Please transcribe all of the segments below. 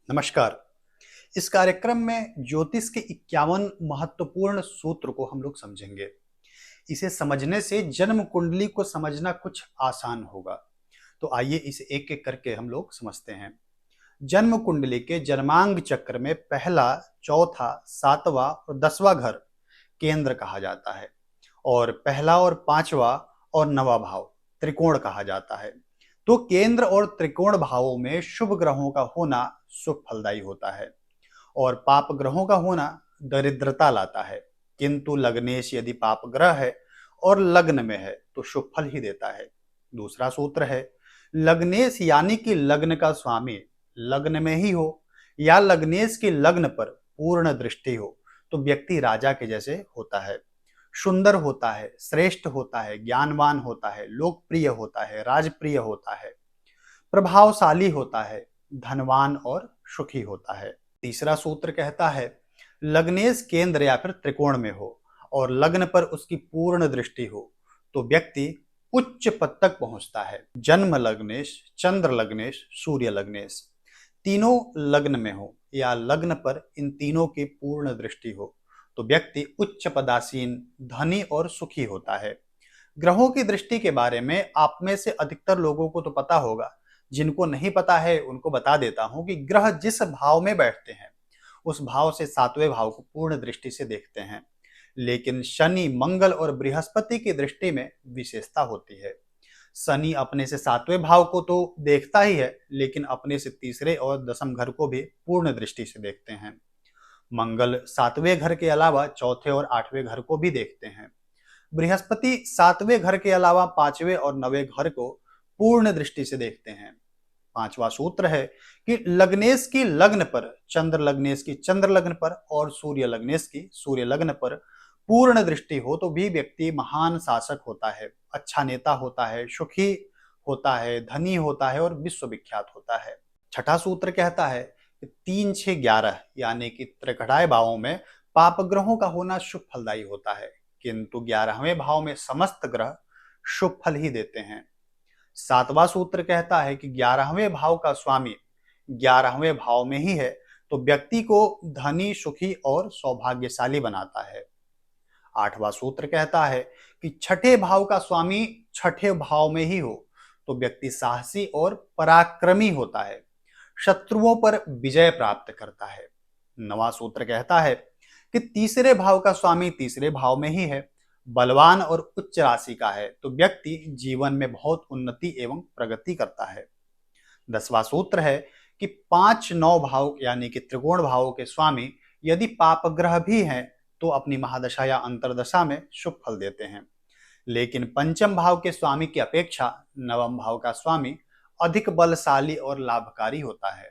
नमस्कार। इस कार्यक्रम में ज्योतिष के 51 महत्वपूर्ण सूत्र को हम लोग समझेंगे। इसे समझने से जन्म कुंडली को समझना कुछ आसान होगा। तो आइए इसे एक एक करके हम लोग समझते हैं। जन्म कुंडली के जन्मांग चक्र में पहला, चौथा, सातवां और 10वां घर केंद्र कहा जाता है और पहला और पांचवा और नवा भाव त्रिकोण कहा जाता है। तो केंद्र और त्रिकोण भावों में शुभ ग्रहों का होना शुभ फलदायी होता है और पाप ग्रहों का होना दरिद्रता लाता है। किंतु लग्नेश यदि पाप ग्रह है और लग्न में है तो शुभ फल ही देता है। दूसरा सूत्र है, लग्नेश यानी कि लग्न का स्वामी लग्न में ही हो या लग्नेश की लग्न पर पूर्ण दृष्टि हो तो व्यक्ति राजा के जैसे होता है, सुंदर होता है, श्रेष्ठ होता है, ज्ञानवान होता है, लोकप्रिय होता है, राजप्रिय होता है, प्रभावशाली होता है, धनवान और सुखी होता है। तीसरा सूत्र कहता है, लग्नेश केंद्र या फिर त्रिकोण में हो और लग्न पर उसकी पूर्ण दृष्टि हो तो व्यक्ति उच्च पद तक पहुंचता है। जन्म लग्नेश, चंद्र लग्नेश, सूर्य लग्नेश तीनों लग्न में हो या लग्न पर इन तीनों की पूर्ण दृष्टि हो तो व्यक्ति उच्च पदासीन, धनी और सुखी होता है। ग्रहों की दृष्टि के बारे में आप में से अधिकतर लोगों को तो पता होगा, जिनको नहीं पता है उनको बता देता हूं कि ग्रह जिस भाव में बैठते हैं उस भाव से सातवें भाव को पूर्ण दृष्टि से देखते हैं। लेकिन शनि, मंगल और बृहस्पति की दृष्टि में विशेषता होती है। शनि अपने से सातवें भाव को तो देखता ही है लेकिन अपने से तीसरे और दसम घर को भी पूर्ण दृष्टि से देखते हैं। मंगल सातवें घर के अलावा चौथे और आठवें घर को भी देखते हैं। बृहस्पति सातवें घर के अलावा पांचवें और नवें घर को पूर्ण दृष्टि से देखते हैं। पांचवा सूत्र है कि लग्नेश की लग्न पर, चंद्र लग्नेश की चंद्र लग्न पर और सूर्य लग्नेश की सूर्य लग्न पर पूर्ण दृष्टि हो तो भी व्यक्ति महान शासक होता है, अच्छा नेता होता है, सुखी होता है, धनी होता है और विश्वविख्यात होता है। छठा सूत्र कहता है कि 3, 6, 11 यानी कि त्रिकढ़ाए भावों में पाप ग्रहों का होना शुभ फलदायी होता है, किंतु 11वें भाव में समस्त ग्रह शुभ फल ही देते हैं। सातवां सूत्र कहता है कि 11वें भाव का स्वामी 11वें भाव में ही है तो व्यक्ति को धनी, सुखी और सौभाग्यशाली बनाता है। आठवां सूत्र कहता है कि छठे भाव का स्वामी छठे भाव में ही हो तो व्यक्ति साहसी और पराक्रमी होता है, शत्रुओं पर विजय प्राप्त करता है। नवां सूत्र कहता है कि तीसरे भाव का स्वामी तीसरे भाव में ही है, बलवान और उच्च राशि का है तो व्यक्ति जीवन में बहुत उन्नति एवं प्रगति करता है। 10वां सूत्र है कि 5, 9 भाव यानी कि त्रिकोण भावों के स्वामी यदि पाप ग्रह भी हैं तो अपनी महादशा या अंतरदशा में शुभ फल देते हैं, लेकिन पंचम भाव के स्वामी की अपेक्षा नवम भाव का स्वामी अधिक बलशाली और लाभकारी होता है।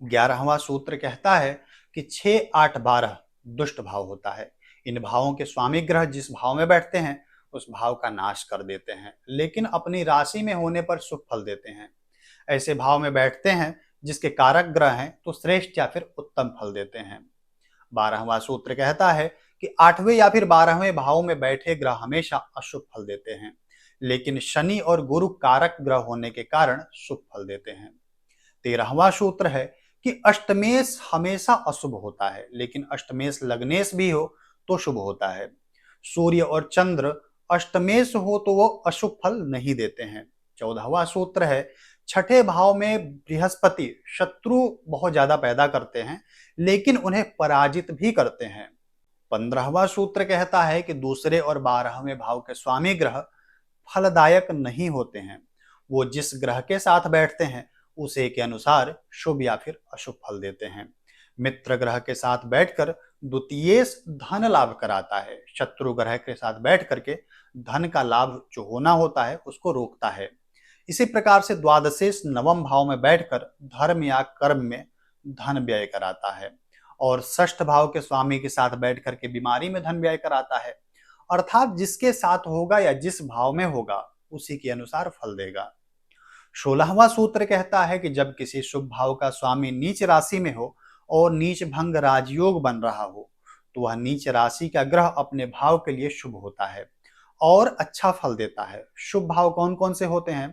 11वां सूत्र कहता है कि 6, 8, 12 दुष्ट भाव होता है। इन भावों के स्वामी ग्रह जिस भाव में बैठते हैं उस भाव का नाश कर देते हैं लेकिन अपनी राशि में होने पर शुभ फल देते हैं। ऐसे भाव में बैठते हैं जिसके कारक ग्रह हैं तो श्रेष्ठ या फिर उत्तम फल देते हैं। 12वां सूत्र कहता है कि 8वें या फिर 12वें भाव में बैठे ग्रह हमेशा अशुभ फल देते हैं लेकिन शनि और गुरु कारक ग्रह होने के कारण शुभ फल देते हैं। 13वां सूत्र है कि अष्टमेश हमेशा अशुभ होता है लेकिन अष्टमेश लग्नेश भी हो तो शुभ होता है। सूर्य और चंद्र अष्टमेश हो तो वो अशुभ फल नहीं देते हैं। 14वां सूत्र है, छठे भाव में बृहस्पति शत्रु बहुत ज्यादा पैदा करते हैं लेकिन उन्हें पराजित भी करते हैं। 15वां सूत्र कहता है कि दूसरे और 12वें भाव के स्वामी ग्रह फलदायक नहीं होते हैं, वो जिस ग्रह के साथ बैठते हैं उसे के अनुसार शुभ या फिर अशुभ फल देते हैं। मित्र ग्रह के साथ बैठकर द्वितीय धन लाभ कराता है, शत्रु ग्रह के साथ बैठ करके धन का लाभ जो होना होता है उसको रोकता है। इसी प्रकार से द्वादशेश नवम भाव में बैठकर धर्म या कर्म में धन व्यय कराता है और षष्ठ भाव के स्वामी के साथ बैठ करके बीमारी में धन व्यय कराता है। अर्थात जिसके साथ होगा या जिस भाव में होगा उसी के अनुसार फल देगा। 16वां सूत्र कहता है कि जब किसी शुभ भाव का स्वामी नीच राशि में हो और नीच भंग राजयोग बन रहा हो तो वह नीच राशि का ग्रह अपने भाव के लिए शुभ होता है और अच्छा फल देता है। शुभ भाव कौन कौन से होते हैं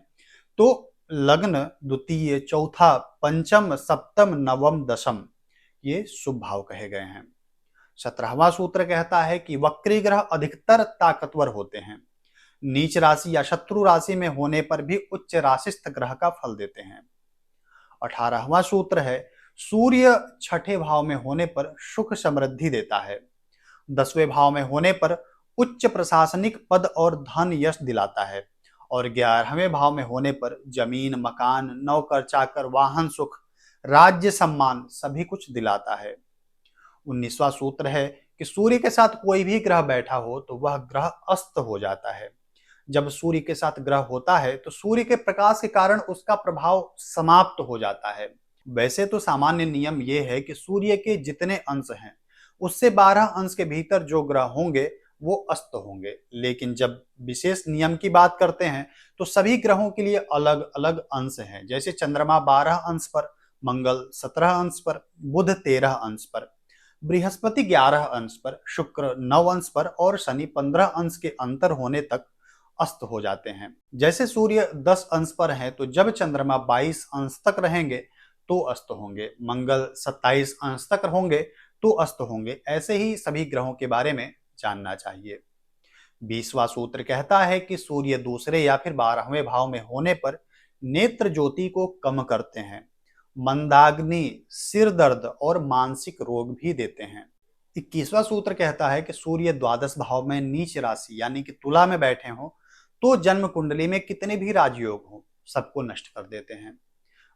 तो लग्न, द्वितीय, चौथा, पंचम, सप्तम, नवम, दशम ये शुभ भाव कहे गए हैं। 17वां सूत्र कहता है कि वक्री ग्रह अधिकतर ताकतवर होते हैं। नीच राशि या शत्रु राशि में होने पर भी उच्च राशिस्थ ग्रह का फल देते हैं। 18वां सूत्र है सूर्य छठे भाव में होने पर सुख समृद्धि देता है। 10वें भाव में होने पर उच्च प्रशासनिक पद और धन यश दिलाता है। और 11वें भाव में होने पर जमीन, मकान, नौकर चाकर, वाहन सुख, राज्य सम्मान सभी कुछ दिलाता है। 19वां सूत्र है कि सूर्य के साथ कोई भी ग्रह बैठा हो तो वह ग्रह अस्त हो जाता है। जब सूर्य के साथ ग्रह होता है तो सूर्य के प्रकाश के कारण उसका प्रभाव समाप्त हो जाता है। वैसे तो सामान्य नियम यह है कि सूर्य के जितने अंश हैं उससे 12 अंश के भीतर जो ग्रह होंगे वो अस्त होंगे, लेकिन जब विशेष नियम की बात करते हैं तो सभी ग्रहों के लिए अलग अलग अंश हैं। जैसे चंद्रमा 12 अंश पर, मंगल 17 अंश पर, बुध 13 अंश पर, बृहस्पति 11 अंश पर, शुक्र 9 अंश पर और शनि 15 अंश के अंतर होने तक अस्त हो जाते हैं। जैसे सूर्य 10 अंश पर है तो जब चंद्रमा 22 अंश तक रहेंगे तो अस्त होंगे, मंगल 27 अंश तक होंगे तो अस्त होंगे। ऐसे ही सभी ग्रहों के बारे में जानना चाहिए। 20वां सूत्र कहता है कि सूर्य दूसरे या फिर 12वें भाव में होने पर नेत्र ज्योति को कम करते हैं, मंदाग्नि, सिर दर्द और मानसिक रोग भी देते हैं। 21वां सूत्र कहता है कि सूर्य द्वादश भाव में नीच राशि यानी कि तुला में बैठे हों तो जन्म कुंडली में कितने भी राजयोग हों सबको नष्ट कर देते हैं।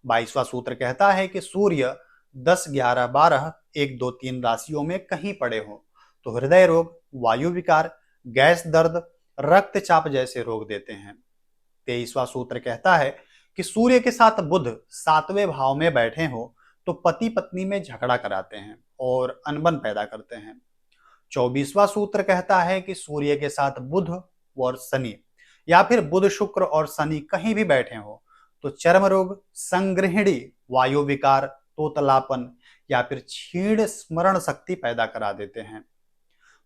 22वां सूत्र कहता है कि सूर्य 10, 11, 12, 1, 2, 3 राशियों में कहीं पड़े हों तो हृदय रोग, वायु विकार, गैस दर्द, रक्तचाप जैसे रोग देते हैं। 23वां सूत्र कहता है कि सूर्य के साथ बुध 7वें भाव में बैठे हो तो पति पत्नी में झगड़ा कराते हैं और अनबन पैदा करते हैं। 24वां सूत्र कहता है कि सूर्य के साथ बुध और शनि या फिर बुध, शुक्र और शनि कहीं भी बैठे हो तो चर्म रोग, संग्रहिणी, वायु विकार, तोतलापन या फिर क्षीण स्मरण शक्ति पैदा करा देते हैं।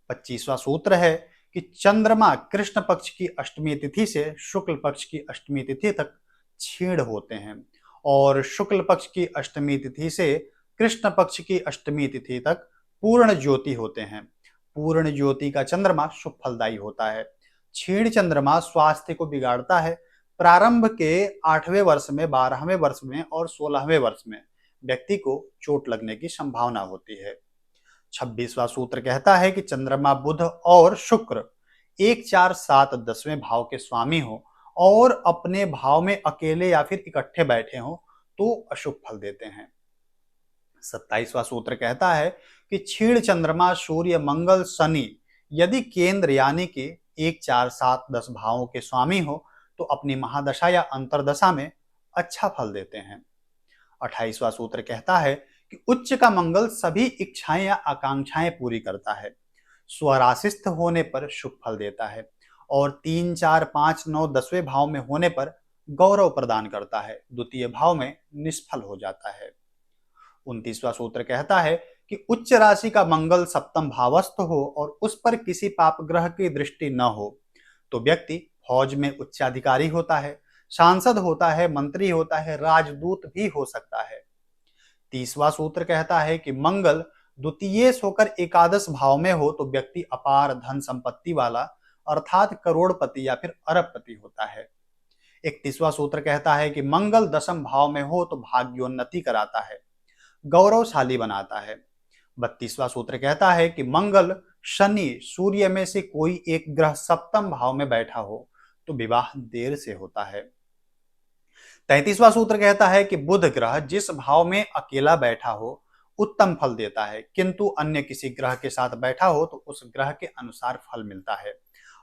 25वां सूत्र है कि चंद्रमा कृष्ण पक्ष की अष्टमी तिथि से शुक्ल पक्ष की अष्टमी तिथि तक क्षीण होते हैं और शुक्ल पक्ष की अष्टमी तिथि से कृष्ण पक्ष की अष्टमी तिथि तक पूर्ण ज्योति होते हैं। पूर्ण ज्योति का चंद्रमा शुभ फलदायी होता है। क्षीण चंद्रमा स्वास्थ्य को बिगाड़ता है। प्रारंभ के 8वें वर्ष में, 12वें वर्ष में और 16वें वर्ष में व्यक्ति को चोट लगने की संभावना होती है। 26वां सूत्र कहता है कि चंद्रमा, बुध और शुक्र 1, 4, 7, 10वें भाव के स्वामी हो और अपने भाव में अकेले या फिर इकट्ठे बैठे हो तो अशुभ फल देते हैं। 27वां सूत्र कहता है कि क्षीण चंद्रमा, सूर्य, मंगल, शनि यदि केंद्र यानी कि 1, 4, 7, 10 भावों के स्वामी हो तो अपनी महादशा या अंतरदशा में अच्छा फल देते हैं। 28वां सूत्र कहता है कि उच्च का मंगल सभी इच्छाएं या आकांक्षाएं पूरी करता है। स्वराशिस्थ होने पर शुभ फल देता है और 3, 4, 5, 9, 10वें भाव में होने पर गौरव प्रदान करता है। द्वितीय भाव में निष्फल हो जाता है। 29वां सूत्र कहता है कि उच्च राशि का मंगल सप्तम भावस्थ हो और उस पर किसी पाप ग्रह की दृष्टि न हो तो व्यक्ति फौज में उच्चाधिकारी होता है, सांसद होता है, मंत्री होता है, राजदूत भी हो सकता है। 30वां सूत्र कहता है कि मंगल द्वितीय होकर एकादश भाव में हो तो व्यक्ति अपार धन संपत्ति वाला अर्थात करोड़पति या फिर अरबपति होता है। 31वां सूत्र कहता है कि मंगल दशम भाव में हो तो भाग्योन्नति कराता है, गौरवशाली बनाता है। 32वां सूत्र कहता है कि मंगल, शनि, सूर्य में से कोई एक ग्रह सप्तम भाव में बैठा हो तो विवाह देर से होता है। 33वां सूत्र कहता है कि बुध ग्रह जिस भाव में अकेला बैठा हो उत्तम फल देता है, किंतु अन्य किसी ग्रह के साथ बैठा हो तो उस ग्रह के अनुसार फल मिलता है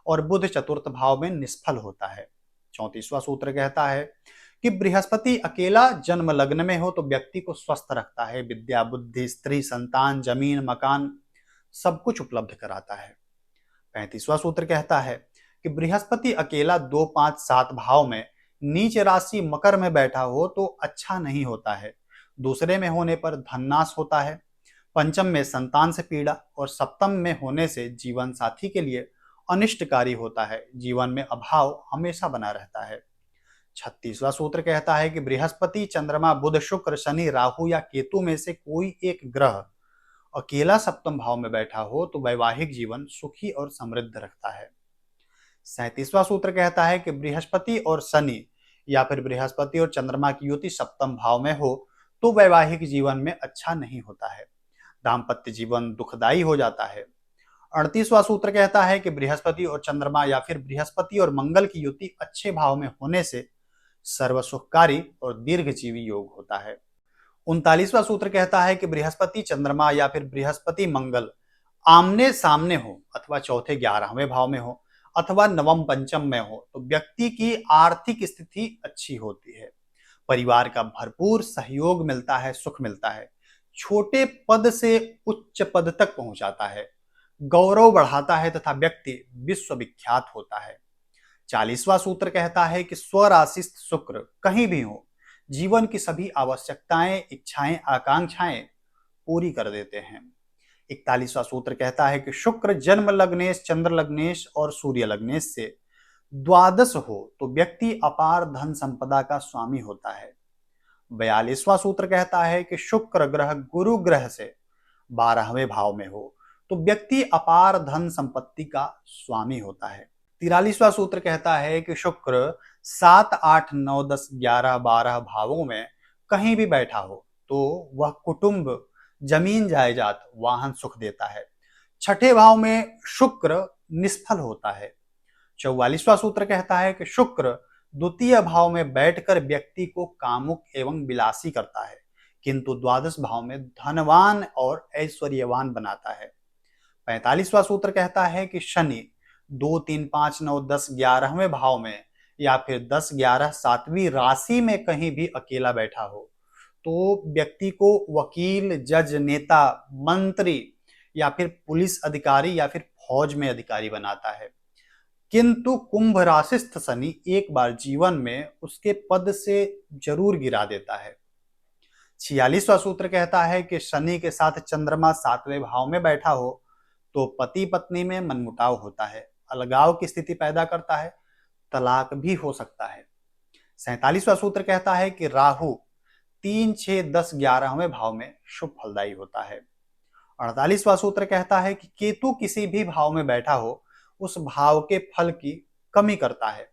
और बुध चतुर्थ भाव में निष्फल होता है। 34वां सूत्र कहता है कि बृहस्पति अकेला जन्म लग्न में हो तो व्यक्ति को स्वस्थ रखता है, विद्या, बुद्धि, स्त्री, संतान, जमीन, मकान सब कुछ उपलब्ध कराता है। 35वां सूत्र कहता है कि बृहस्पति अकेला 2, 5, 7 भाव में नीच राशि मकर में बैठा हो तो अच्छा नहीं होता है। दूसरे में होने पर धननाश होता है, पंचम में संतान से पीड़ा और सप्तम में होने से जीवन साथी के लिए अनिष्टकारी होता है। जीवन में अभाव हमेशा बना रहता है। 36वां सूत्र कहता है कि बृहस्पति, चंद्रमा, बुध, शुक्र, शनि, राहु या केतु में से कोई एक ग्रह अकेला सप्तम भाव में बैठा हो तो वैवाहिक जीवन सुखी और समृद्ध रखता है। 37वां सूत्र कहता है कि बृहस्पति और शनि या फिर बृहस्पति और चंद्रमा की युति सप्तम भाव में हो तो वैवाहिक जीवन में अच्छा नहीं होता है, दाम्पत्य जीवन दुखदायी हो जाता है। 38वां सूत्र कहता है कि बृहस्पति और चंद्रमा या फिर बृहस्पति और मंगल की युति अच्छे भाव में होने से सर्वसुखकारी और दीर्घजीवी योग होता है। 39वां सूत्र कहता है कि बृहस्पति, चंद्रमा या फिर बृहस्पति मंगल आमने सामने हो अथवा चौथे 11वें भाव में हो अथवा नवम पंचम में हो तो व्यक्ति की आर्थिक स्थिति अच्छी होती है, परिवार का भरपूर सहयोग मिलता है, सुख मिलता है, छोटे पद से उच्च पद तक पहुंचाता है, गौरव बढ़ाता है तथा व्यक्ति विश्वविख्यात होता है। 40वां सूत्र कहता है कि स्वराशिस्थ शुक्र कहीं भी हो जीवन की सभी आवश्यकताएं, इच्छाएं, आकांक्षाएं पूरी कर देते हैं। 41वां सूत्र कहता है कि शुक्र जन्म लग्नेश, चंद्र लग्नेश और सूर्य लग्नेश से द्वादश हो तो व्यक्ति अपार धन संपदा का स्वामी होता है। 42वां सूत्र कहता है कि शुक्र ग्रह गुरु ग्रह से 12वें भाव में हो तो व्यक्ति अपार धन संपत्ति का स्वामी होता है। 43वां सूत्र कहता है कि शुक्र 7, 8, 9, 10, 11, 12 भावों में कहीं भी बैठा हो तो वह कुटुंब, जमीन जायदाद, वाहन सुख देता है। छठे भाव में शुक्र निष्फल होता है। 44वां सूत्र कहता है कि शुक्र द्वितीय भाव में बैठकर व्यक्ति को कामुक एवं विलासी करता है किंतु द्वादश भाव में धनवान और ऐश्वर्यवान बनाता है। 45वां सूत्र कहता है कि शनि 2, 3, 5, 9, 10, 11वें भाव में या फिर 10, 11, 7वीं राशि में कहीं भी अकेला बैठा हो तो व्यक्ति को वकील, जज, नेता, मंत्री या फिर पुलिस अधिकारी या फिर फौज में अधिकारी बनाता है किंतु कुंभ राशिस्थ शनि एक बार जीवन में उसके पद से जरूर गिरा देता है। 46वां सूत्र कहता है कि शनि के साथ चंद्रमा 7वें भाव में बैठा हो तो पति पत्नी में मनमुटाव होता है, अलगाव की स्थिति पैदा करता है, तलाक भी हो सकता है। 47वां सूत्र कहता है कि राहु 3, 6, 10, 11वें भाव में शुभ फलदायी होता है। 48वां सूत्र कहता है कि केतु किसी भी भाव में बैठा हो उस भाव के फल की कमी करता है,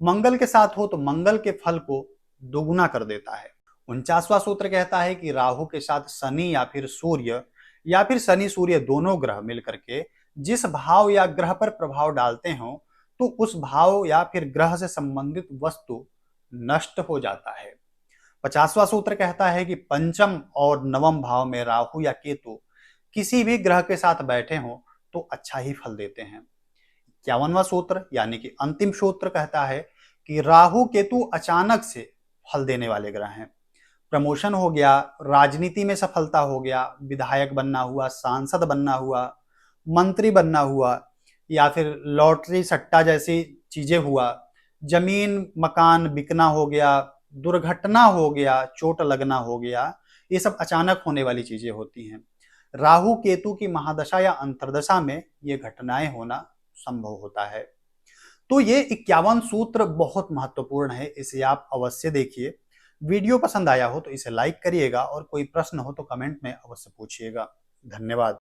मंगल के साथ हो तो मंगल के फल को दोगुना कर देता है। 49वां सूत्र कहता है कि राहु के साथ शनि या फिर सूर्य या फिर शनि सूर्य दोनों ग्रह मिलकर के जिस भाव या ग्रह पर प्रभाव डालते हो तो उस भाव या फिर ग्रह से संबंधित वस्तु नष्ट हो जाता है। 50वां सूत्र कहता है कि पंचम और नवम भाव में राहु या केतु किसी भी ग्रह के साथ बैठे हों तो अच्छा ही फल देते हैं। 51वां सूत्र यानी कि अंतिम सूत्र कहता है कि राहु केतु अचानक से फल देने वाले ग्रह हैं। प्रमोशन हो गया, राजनीति में सफलता हो गया, विधायक बनना हुआ, सांसद बनना हुआ, मंत्री बनना हुआ या फिर लॉटरी सट्टा जैसी चीजें हुआ, जमीन मकान बिकना हो गया, दुर्घटना हो गया, चोट लगना हो गया, ये सब अचानक होने वाली चीजें होती हैं। राहु केतु की महादशा या अंतर्दशा में ये घटनाएं होना संभव होता है। तो ये 51 सूत्र बहुत महत्वपूर्ण है, इसे आप अवश्य देखिए। वीडियो पसंद आया हो तो इसे लाइक करिएगा और कोई प्रश्न हो तो कमेंट में अवश्य पूछिएगा। धन्यवाद।